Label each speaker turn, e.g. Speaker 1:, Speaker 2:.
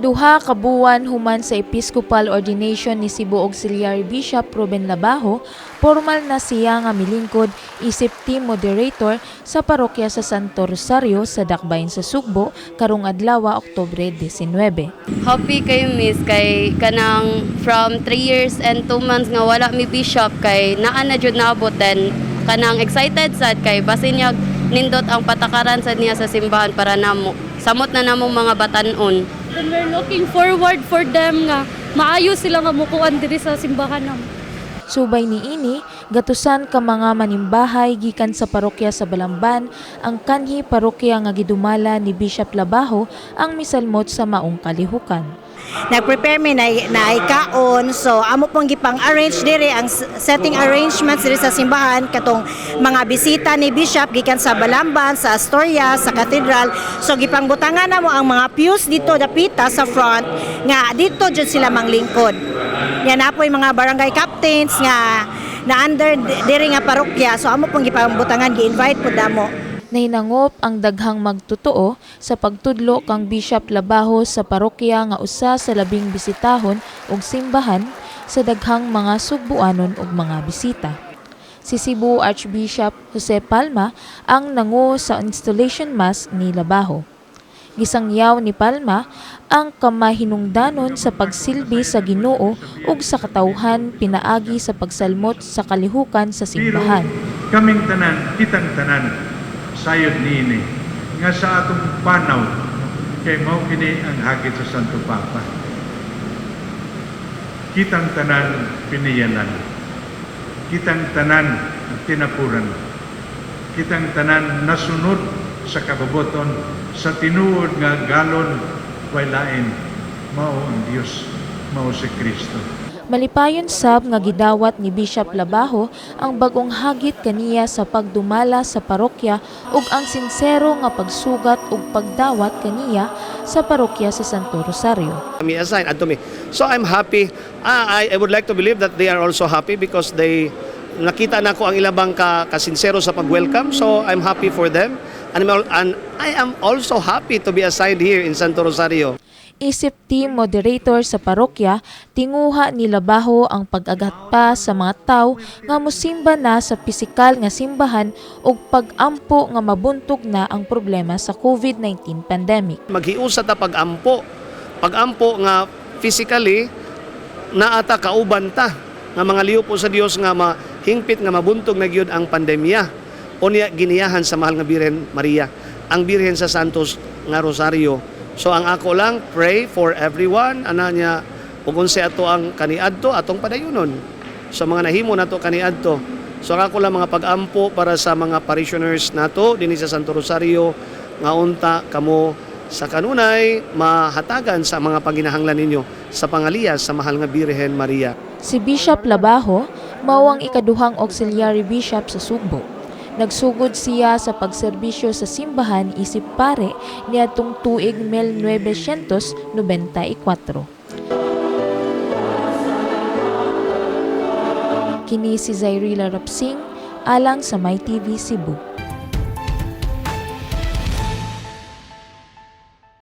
Speaker 1: Duha ka buwan human sa Episcopal Ordination ni Cebu Auxiliary Bishop Ruben Labajo, formal na siya nga milingkod isip team moderator sa parokya sa Santo Rosario sa Dakbayn sa Sugbo karong adlaw Oktubre 19.
Speaker 2: Happy kay Miss kay kanang from 3 years and 2 months nga wala mi bishop kay naa na jud naabot then kanang excited sad kay basin niya nindot ang patakaran sad niya sa simbahan para namo samot na namong mga batan-on.
Speaker 3: And we're looking forward for them nga maayo sila nga mukuan diri sa simbahan namo.
Speaker 1: Subay niini, gatusan ka mga manimbahay gikan sa parokya sa Balamban ang kanhi parokya nga gidumala ni Bishop Labajo ang misalmot sa maong kalihukan.
Speaker 4: Nag-prepare mi na ikaon, so amo pong gipang-arrange diri ang setting arrangements diri sa simbahan katong mga bisita ni Bishop gikan sa Balamban, sa Astoria, sa Cathedral. So gipangbutangan namo ang mga pews dito dapita sa front nga dito jud sila manglingkod. Yan na po yung mga barangay captains nga na under diri nga parokya, so amo pong gipangbutangan gi-invite po damo.
Speaker 1: Nahinangop ang daghang magtutoo sa pagtudlo kang Bishop Labajo sa parokya nga usa sa labing bisitahon ug simbahan sa daghang mga Sugbuanon ug mga bisita. Si Cebu Archbishop Jose Palma ang nangu sa installation mass ni Labajo. Gisangyaw ni Palma ang kamahinungdanon sa pagsilbi sa Ginoo ug sa katawhan pinaagi sa pagsalmot sa kalihukan sa simbahan.
Speaker 5: Kaming tanan, kitang tanan, sayod niini nga sa atong panaw kay mao kini ang hagit sa Santo Papa. Kitang tanan piniyanan, kitang tanan tinapuran, kitang tanan nasunod sa kababoton sa tinuod nga galon way lain mao ang Dios, mao si Kristo.
Speaker 1: Malipayon sab nga gidawat ni Bishop Labajo ang bagong hagit kaniya sa pagdumala sa parokya ug ang sinsero nga pagsugat ug pagdawat kaniya sa parokya sa Santo Rosario.
Speaker 6: So I'm happy. I would like to believe that they are also happy because they nakita na ko ang ilabang kasinsero sa pag-welcome. So I'm happy for them. And I am also happy to be assigned here in Santo Rosario.
Speaker 1: Isip team moderator sa parokya, tinguha ni Labajo ang pag-agat pa sa mga tawo nga mosimba na sa pisikal nga simbahan ug pag-ampo nga mabuntog na ang problema sa COVID-19 pandemic.
Speaker 6: Maghiusa ta pag-ampo nga physically naata kauban ta nga mga liyo po sa Dios nga mahingpit nga mabuntog na gyud ang pandemya. Unya giniyahan sa mahal nga Birhen Maria, ang Birhen sa Santos nga Rosario. So ang ako lang, pray for everyone, ananya, ug unsa ato ang kaniadto, atong padayunon. So mga nahimo nato kaniadto. So ang ako lang mga pag-ampo para sa mga parishioners nato dinhi sa Santo Rosario, nga unta kamo sa kanunay mahatagan sa mga panginahanglan ninyo sa pangaliyas sa mahal nga Birhen Maria.
Speaker 1: Si Bishop Labajo mao ang ikaduhang auxiliary bishop sa Sugbo. Nagsugod siya sa pagserbisyo sa simbahan isip pare niadtong tuig 1994. Kini si Zairila Rapsing alang sa MyTV Cebu.